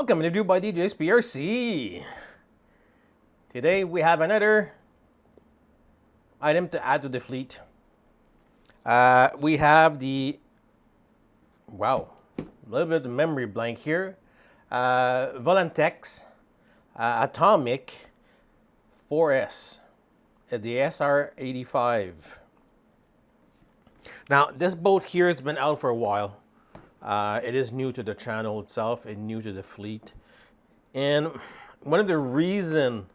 Welcome to Do by Djsprc. Today we have another item to add to the fleet. We have the, a little bit of memory blank here. Volantex Atomic 4S, the SR85. Now this boat here has been out for a while. It is new to the channel itself and new to the fleet. And one of the reasons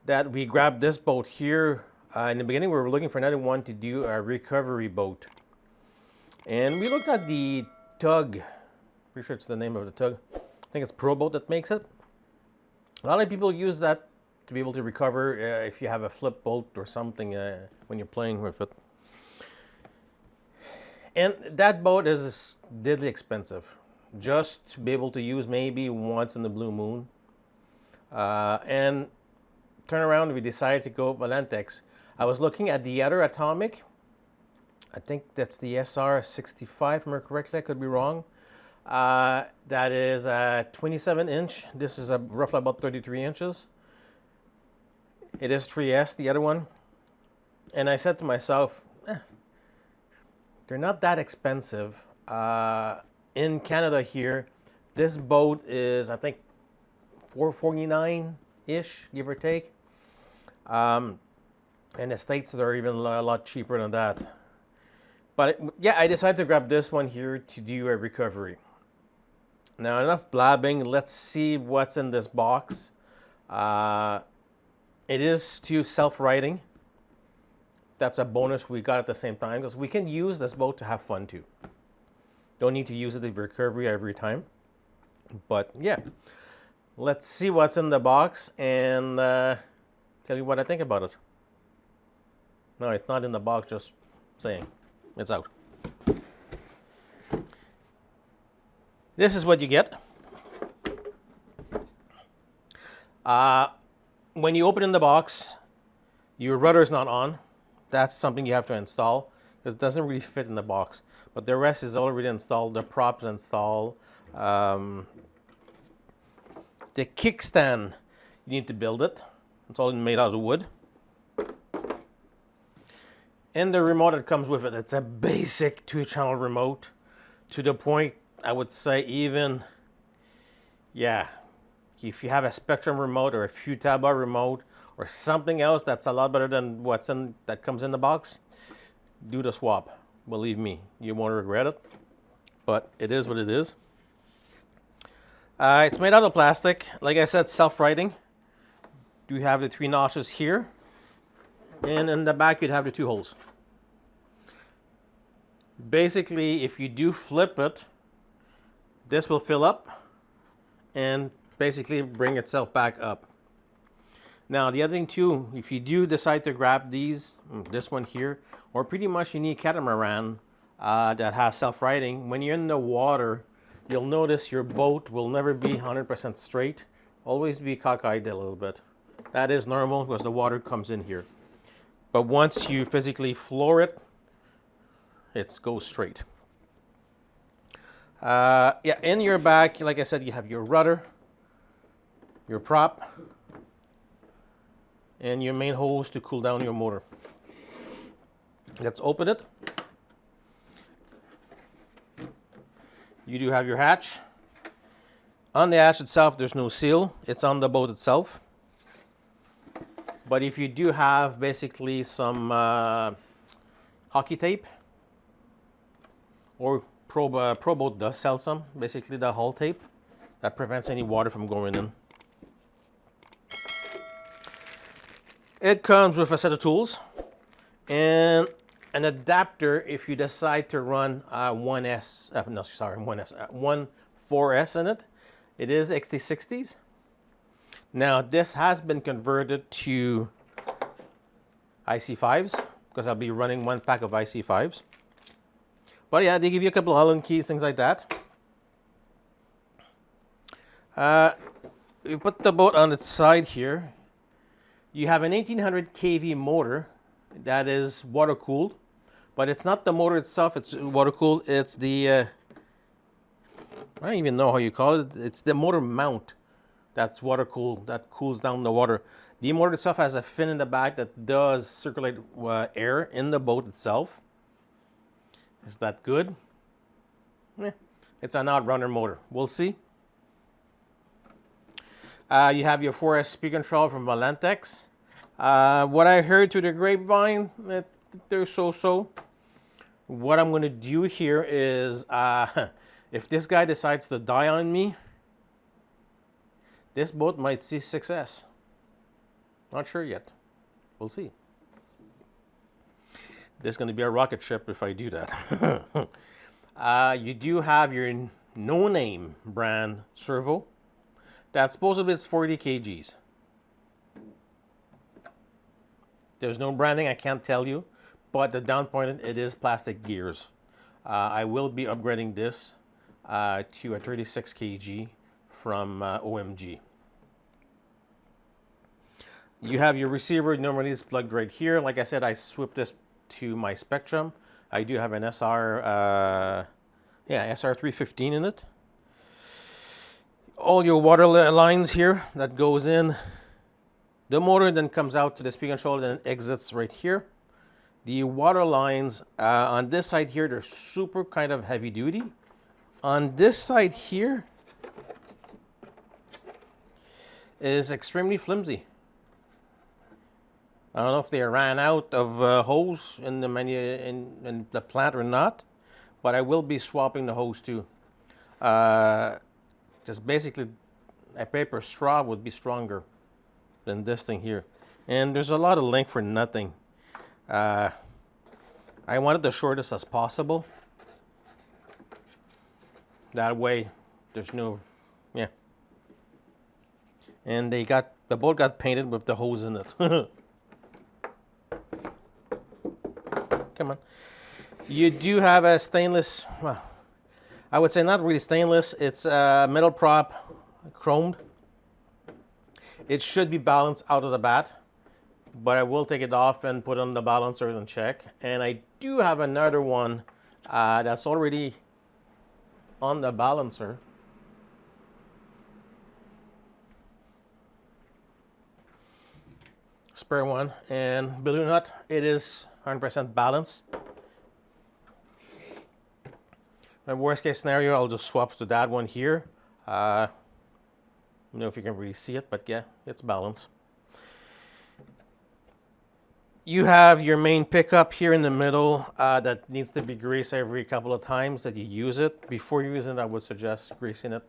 that we grabbed this boat here, in the beginning we were looking for another one to do a recovery boat. And we looked at the tug, pretty sure it's the name of the tug. I think it's Pro Boat that makes it. A lot of people use that to be able to recover if you have a flip boat or something when you're playing with it. And that boat is deadly expensive, just to be able to use maybe once in the blue moon. And turn around, we decided to go Volantex. I was looking at the other Atomic. I think that's the SR65, if I remember correctly. I could be wrong. That is a 27 inch. This is roughly about 33 inches. It is 3S, the other one. And I said to myself, they're not that expensive. In Canada here, this boat is, I think, $449-ish, give or take. In the States, they're even a lot cheaper than that. But yeah, I decided to grab this one here to do a recovery. Now, enough blabbing. Let's see what's in this box. It is to self-righting. That's a bonus we got at the same time, because we can use this boat to have fun too. Don't need to use it in recovery every time. But yeah, let's see what's in the box and tell you what I think about it. No, it's not in the box, just saying. It's out. This is what you get. When you open in the box, your rudder is not on. That's something you have to install because it doesn't really fit in the box. But the rest is already installed. The props installed. The kickstand, you need to build it. It's all made out of wood. And the remote that comes with it, it's a basic 2-channel remote. To the point, I would say even, if you have a Spectrum remote or a Futaba remote, or something else that's a lot better than that comes in the box, do the swap. Believe me, you won't regret it. But it is what it is. It's made out of plastic. Like I said, self-righting. You have the 3 notches here, and in the back you'd have the 2 holes. Basically, if you do flip it, this will fill up and basically bring itself back up. Now, the other thing too, if you do decide to grab this one here, or pretty much you need Catamaran that has self-righting, when you're in the water, you'll notice your boat will never be 100% straight. Always be cockeyed a little bit. That is normal because the water comes in here. But once you physically floor it, it goes straight. In your back, like I said, you have your rudder, your prop, and your main hose to cool down your motor. Let's open it. You do have your hatch. On the hatch itself, there's no seal. It's on the boat itself. But if you do have basically some hockey tape, or Pro Boat does sell some, basically the hull tape, that prevents any water from going in. It comes with a set of tools and an adapter if you decide to run one 4S in it. It is XT60s. Now this has been converted to IC5s because I'll be running 1 pack of IC5s. But yeah, they give you a couple of Allen keys, things like that. You put the boat on its side here. You have an 1800 kV motor that is water cooled, but it's not the motor itself, it's water cooled. It's the I don't even know how you call it. It's the motor mount that's water cooled, that cools down the water. The motor itself has a fin in the back that does circulate air in the boat itself. Is that good? It's an outrunner motor. We'll see. You have your 4S speed control from Volantex. What I heard through the grapevine, they're so-so. What I'm going to do here is, if this guy decides to die on me, this boat might see success. Not sure yet. We'll see. There's going to be a rocket ship if I do that. You do have your no-name brand servo. That supposedly it's 40 kgs. There's no branding, I can't tell you. But the down point, it is plastic gears. I will be upgrading this to a 36 kg from OMG. You have your receiver, normally is plugged right here. Like I said, I swapped this to my Spectrum. I do have an SR315 in it. All your water lines here that goes in the motor, then comes out to the speed controller, then exits right here. The water lines on this side here, they're super kind of heavy duty. On this side here is extremely flimsy. I don't know if they ran out of hose in the plant or not, but I will be swapping the hose too. Just basically a paper straw would be stronger than this thing here. And there's a lot of length for nothing. I wanted the shortest as possible. That way there's no, yeah. And the boat got painted with the hose in it. Come on. You do have a stainless, well, I would say not really stainless. It's a metal prop, chromed. It should be balanced out of the bat, but I will take it off and put on the balancer and check. And I do have another one that's already on the balancer. Spare one, and believe it or not, it is 100% balanced. My worst case scenario, I'll just swap to that one here. I don't know if you can really see it, but yeah, it's balanced. You have your main pickup here in the middle that needs to be greased every couple of times that you use it. Before using it, I would suggest greasing it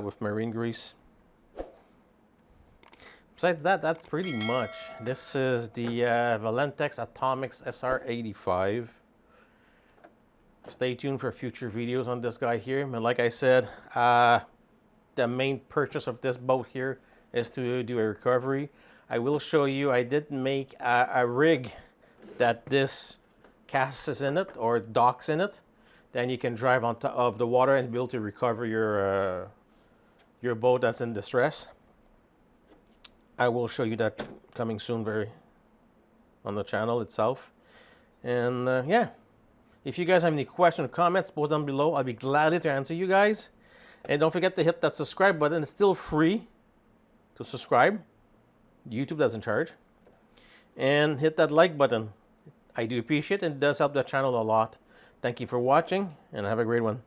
with marine grease. Besides that, that's pretty much. This is the Volantex Atomics SR85. Stay tuned for future videos on this guy here. And like I said, the main purchase of this boat here is to do a recovery. I will show you, I did make a rig that this casts in it or docks in it. Then you can drive on top of the water and be able to recover your boat that's in distress. I will show you that coming soon on the channel itself. And yeah, if you guys have any questions or comments, post them below. I'll be glad to answer you guys. And don't forget to hit that subscribe button. It's still free to subscribe. YouTube doesn't charge. And hit that like button. I do appreciate it, and it does help the channel a lot. Thank you for watching, and have a great one.